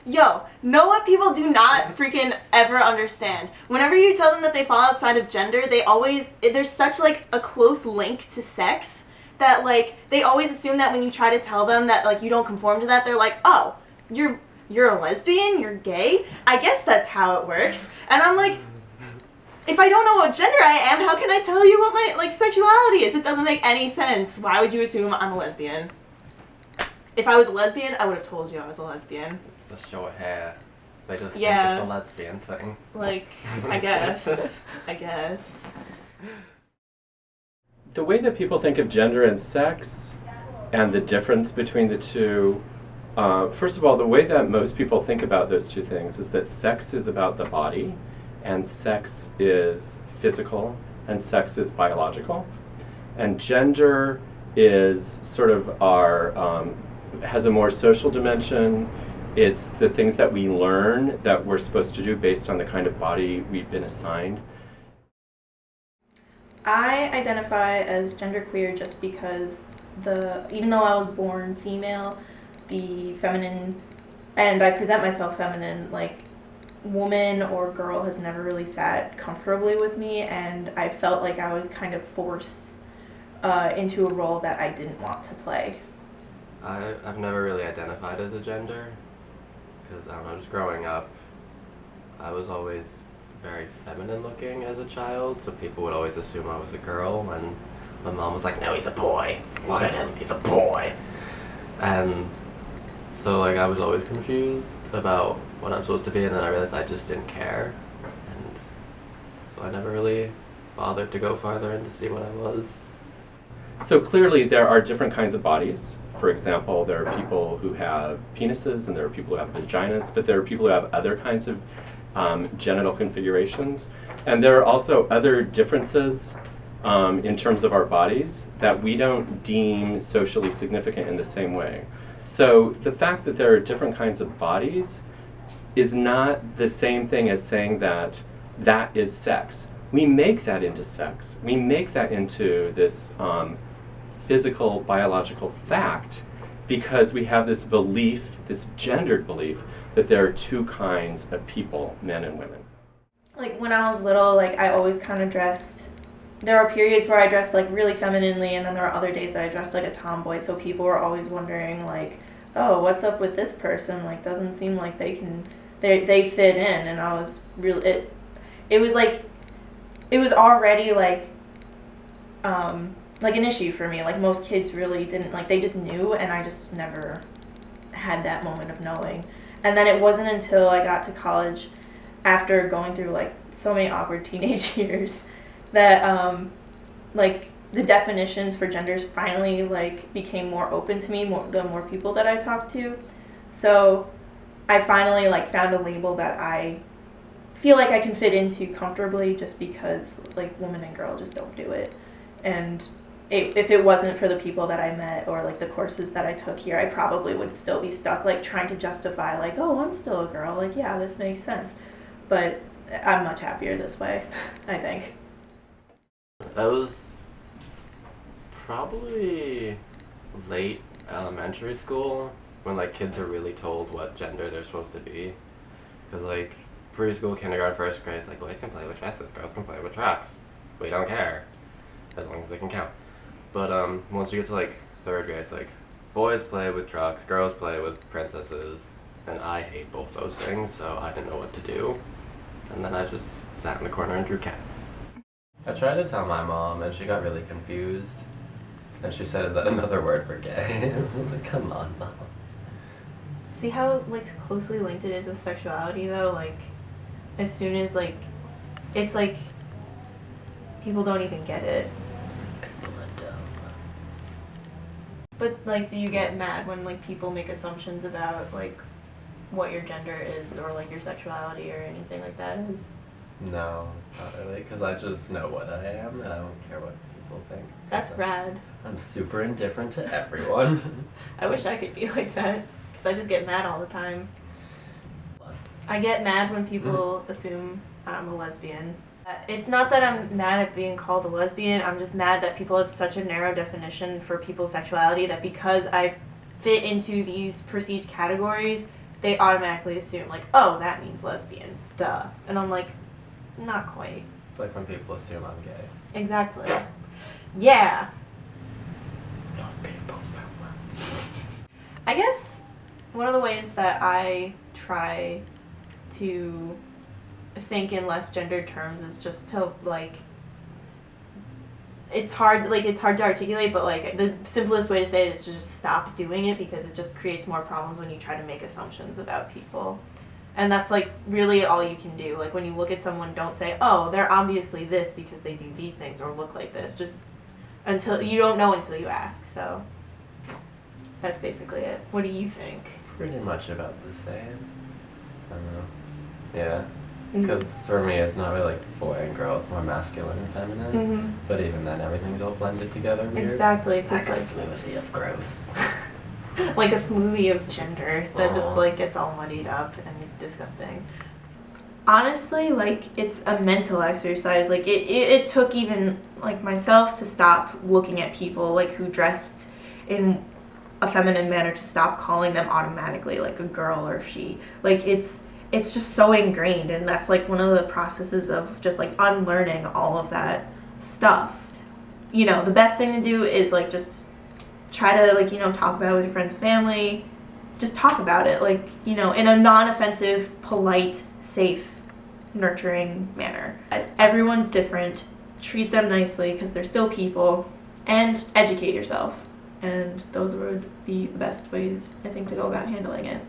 Yo, know what people do not freaking ever understand? Whenever you tell them that they fall outside of gender, there's such like a close link to sex that like they always assume that when you try to tell them that like you don't conform to that, they're like, oh, you're a lesbian, you're gay? I guess that's how it works. And I'm like, if I don't know what gender I am, how can I tell you what my like sexuality is? It doesn't make any sense. Why would you assume I'm a lesbian? If I was a lesbian, I would have told you I was a lesbian. It's the short hair. They just think it's a lesbian thing. Like, I guess. I guess. The way that people think of gender and sex and the difference between the two, first of all, the way that most people think about those two things is that sex is about the body and sex is physical and sex is biological. And gender is sort of has a more social dimension. It's the things that we learn that we're supposed to do based on the kind of body we've been assigned. I identify as genderqueer just because even though I was born female, the feminine, and I present myself feminine, like woman or girl has never really sat comfortably with me, and I felt like I was kind of forced into a role that I didn't want to play. I've never really identified as a gender, because I don't know, just growing up, I was always very feminine looking as a child, so people would always assume I was a girl, and my mom was like, no, he's a boy, look at him, he's a boy. And so like I was always confused about what I'm supposed to be, and then I realized I just didn't care, and so I never really bothered to go farther in to see what I was. So clearly there are different kinds of bodies. For example, there are people who have penises and there are people who have vaginas, but there are people who have other kinds of genital configurations. And there are also other differences in terms of our bodies that we don't deem socially significant in the same way. So the fact that there are different kinds of bodies is not the same thing as saying that that is sex. We make that into sex. We make that into this physical, biological fact because we have this belief, this gendered belief, that there are two kinds of people, men and women. Like when I was little, like I always kind of dressed, there are periods where I dressed like really femininely, and then there are other days that I dressed like a tomboy, so people were always wondering like, oh, what's up with this person? Like doesn't seem like they fit in. And I was really, it was like, it was already like an issue for me. Like most kids really didn't, like they just knew, and I just never had that moment of knowing. And then it wasn't until I got to college, after going through like so many awkward teenage years, that like the definitions for genders finally like became more open to me, the more people that I talked to. So I finally like found a label that I feel like I can fit into comfortably, just because like woman and girl just don't do it. And if it wasn't for the people that I met or like the courses that I took here, I probably would still be stuck like trying to justify like, oh, I'm still a girl, like yeah, this makes sense. But I'm much happier this way, I think. That was probably late elementary school when like kids are really told what gender they're supposed to be. Because like preschool, kindergarten, first grade, it's like boys can play with dresses, girls can play with trucks. We don't care, as long as they can count. But once you get to like third grade, it's like boys play with trucks, girls play with princesses, and I hate both those things, so I didn't know what to do. And then I just sat in the corner and drew cats. I tried to tell my mom, and she got really confused. And she said, is that another word for gay? I was like, come on, Mom. See how like closely linked it is with sexuality though? Like as soon as like it's like people don't even get it. People are dumb. But like do you get mad when like people make assumptions about like what your gender is or like your sexuality or anything like that is? No, not really, because I just know what I am and I don't care what people think. That's rad. I'm super indifferent to everyone. I wish I could be like that, because I just get mad all the time. I get mad when people assume I'm a lesbian. It's not that I'm mad at being called a lesbian, I'm just mad that people have such a narrow definition for people's sexuality that because I fit into these perceived categories, they automatically assume like, oh, that means lesbian, duh. And I'm like, not quite. It's like when people assume I'm gay. Exactly. Yeah. Young people so much. I guess one of the ways that I try to think in less gendered terms is just to like, it's hard to articulate, but like the simplest way to say it is to just stop doing it, because it just creates more problems when you try to make assumptions about people. And that's like really all you can do. Like when you look at someone, don't say, oh, they're obviously this because they do these things or look like this. Just until you don't know until you ask. So that's basically it. What do you think? Pretty much about the same. I don't know. Yeah. Because for me, it's not really like boy and girl, it's more masculine and feminine. Mm-hmm. But even then, everything's all blended together weird. Exactly. Cause Like a smoothie of gross. like a smoothie of gender that just Uh-huh. like gets all muddied up and disgusting. Honestly, like it's a mental exercise. Like it took even like myself to stop looking at people like who dressed in a feminine manner, to stop calling them automatically like a girl or she. Like it's just so ingrained, and that's like one of the processes of just like unlearning all of that stuff. You know, the best thing to do is like just try to like, you know, talk about it with your friends and family. Just talk about it, like, you know, in a non-offensive, polite, safe, nurturing manner. As everyone's different, treat them nicely because they're still people, and educate yourself. And those would be the best ways, I think, to go about handling it.